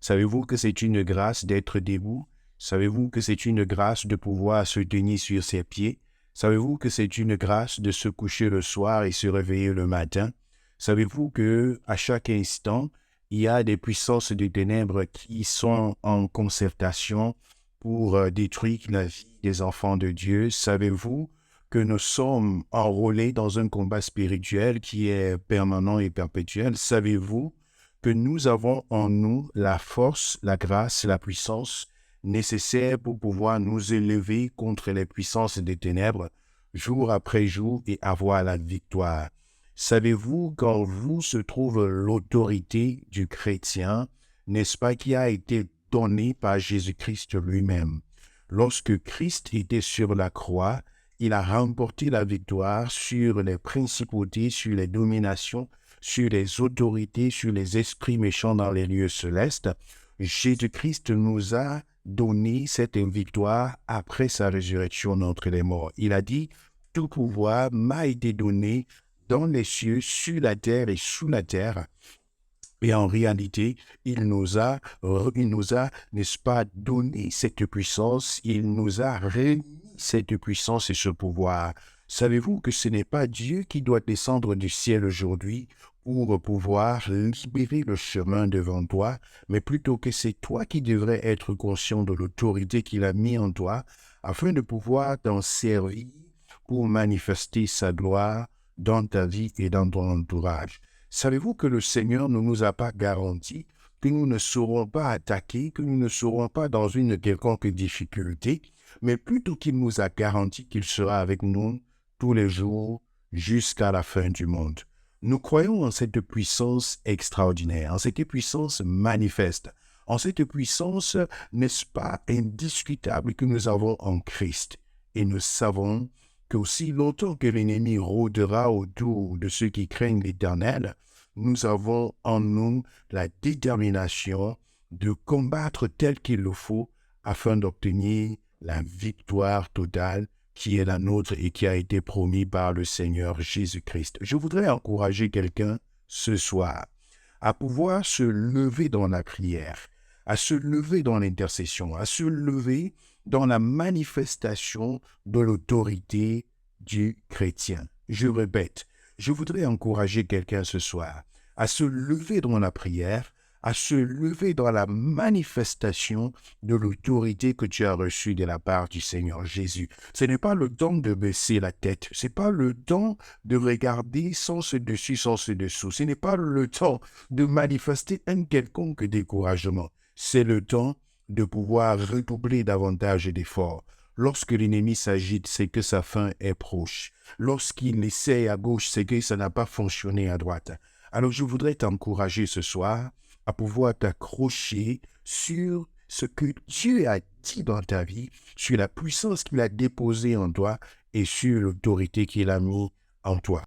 Savez-vous que c'est une grâce d'être debout? Savez-vous que c'est une grâce de pouvoir se tenir sur ses pieds? Savez-vous que c'est une grâce de se coucher le soir et se réveiller le matin? Savez-vous que à chaque instant, il y a des puissances de ténèbres qui sont en concertation pour détruire la vie des enfants de Dieu? Savez-vous que nous sommes enrôlés dans un combat spirituel qui est permanent et perpétuel? Savez-vous que nous avons en nous la force, la grâce, la puissance nécessaire pour pouvoir nous élever contre les puissances des ténèbres jour après jour et avoir la victoire? Savez-vous qu'en vous se trouve l'autorité du chrétien, n'est-ce pas, qui a été donnée par Jésus-Christ lui-même? Lorsque Christ était sur la croix, il a remporté la victoire sur les principautés, sur les dominations, sur les autorités, sur les esprits méchants dans les lieux célestes. Jésus-Christ nous a donné cette victoire après sa résurrection d'entre les morts. Il a dit, « Tout pouvoir m'a été donné dans les cieux, sur la terre et sous la terre. » Et en réalité, il nous a, n'est-ce pas, donné cette puissance, il nous a remis cette puissance et ce pouvoir. Savez-vous que ce n'est pas Dieu qui doit descendre du ciel aujourd'hui pour pouvoir libérer le chemin devant toi, mais plutôt que c'est toi qui devrais être conscient de l'autorité qu'il a mis en toi afin de pouvoir t'en servir pour manifester sa gloire dans ta vie et dans ton entourage. Savez-vous que le Seigneur ne nous a pas garanti que nous ne serons pas attaqués, que nous ne serons pas dans une quelconque difficulté, mais plutôt qu'il nous a garanti qu'il sera avec nous tous les jours jusqu'à la fin du monde. Nous croyons en cette puissance extraordinaire, en cette puissance manifeste, en cette puissance, n'est-ce pas, indiscutable que nous avons en Christ. Et nous savons qu'aussi longtemps que l'ennemi rôdera autour de ceux qui craignent l'Éternel, nous avons en nous la détermination de combattre tel qu'il le faut afin d'obtenir la victoire totale qui est la nôtre et qui a été promise par le Seigneur Jésus-Christ. Je voudrais encourager quelqu'un ce soir à pouvoir se lever dans la prière, à se lever dans l'intercession, à se lever dans la manifestation de l'autorité du chrétien. Je répète, je voudrais encourager quelqu'un ce soir à se lever dans la prière, à se lever dans la manifestation de l'autorité que tu as reçue de la part du Seigneur Jésus. Ce n'est pas le temps de baisser la tête, ce n'est pas le temps de regarder sans dessus, sans dessous, ce n'est pas le temps de manifester un quelconque découragement. C'est le temps de pouvoir redoubler davantage d'efforts. Lorsque l'ennemi s'agite, c'est que sa fin est proche. Lorsqu'il essaie à gauche, c'est que ça n'a pas fonctionné à droite. Alors je voudrais t'encourager ce soir à pouvoir t'accrocher sur ce que Dieu a dit dans ta vie, sur la puissance qu'il a déposée en toi et sur l'autorité qu'il a mis en toi.